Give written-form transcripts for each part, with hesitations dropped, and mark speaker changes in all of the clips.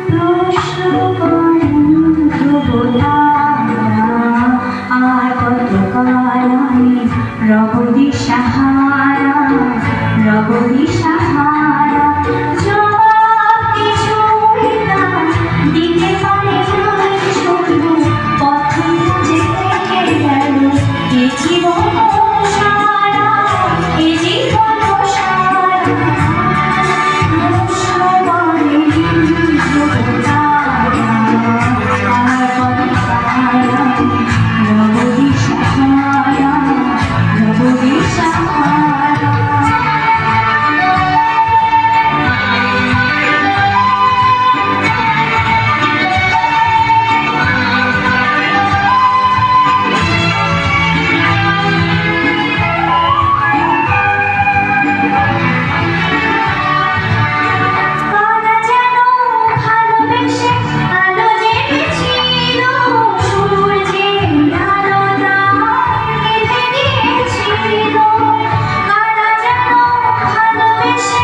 Speaker 1: প্রশ্ন করেন ধ্রুবতারা, আর কতকাল আমি রব দিশাহারা, রব দিশাহারা। জবাব কিছুই না দিতে পারে না, শুধু পথ খুঁজে থেকে গেল এ জীবন সারা, এ জীবন সারা। প্রশ্ন করেন ধ্রুবতারা, আর কতকাল আমি রব দিশাহারা, রব দিশাহারা। কারা যেন ভালোবেসে আলো জেগেছিল, সূর্যের আলো তার নিভে গিয়েছিল। কারা যেন ভালোবেসে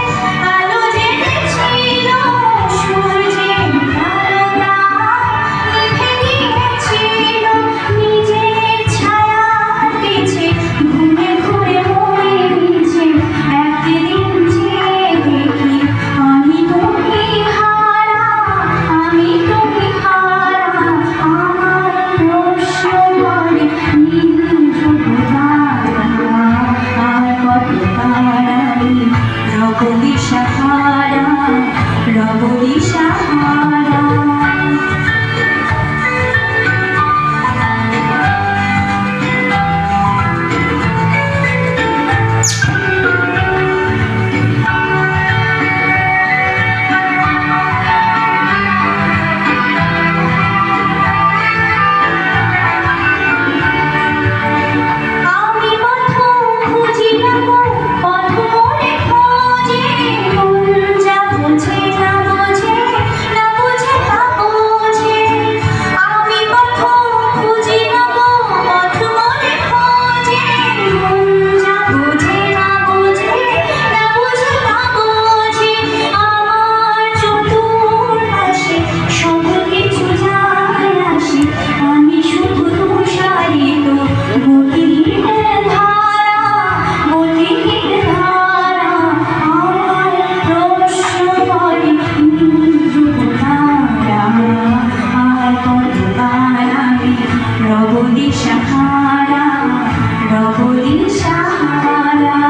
Speaker 1: আলো জেগেছিল, সূর্যের আলো তার নিভে গিয়েছিল। নিজের ছায়ার পিছে ঘুরে ঘুরে মরে নিচে, একদিন চেয়ে দেখি আমি তুমি হারা, আমি তুমি হারা। আমার প্রশ্ন করে নীল ধ্রুবতারা, আর কতকাল আমি রব দিশাহারা, রব দিশাহারা। আমি পথ খুঁজিলাম, পথ মোরে খোঁজে, মন যা বোঝে না বোঝে, না বোঝে তা বোঝে। আমি পথ খুঁজিলাম, পথ মোরে খোঁজে, মন যা বোঝে না বোঝে, না বোঝে তা বোঝে। আমার চতুর্পাশে সব কিছু যায় আসে, আমি শুধু তুষারিত গতিহীন ধারা, গতিহীন ধারা। আমার প্রশ্ন করে নীল ধ্রুবতারা, আর কতকাল আমি রব দিশাহারা, রব দিশাহারা।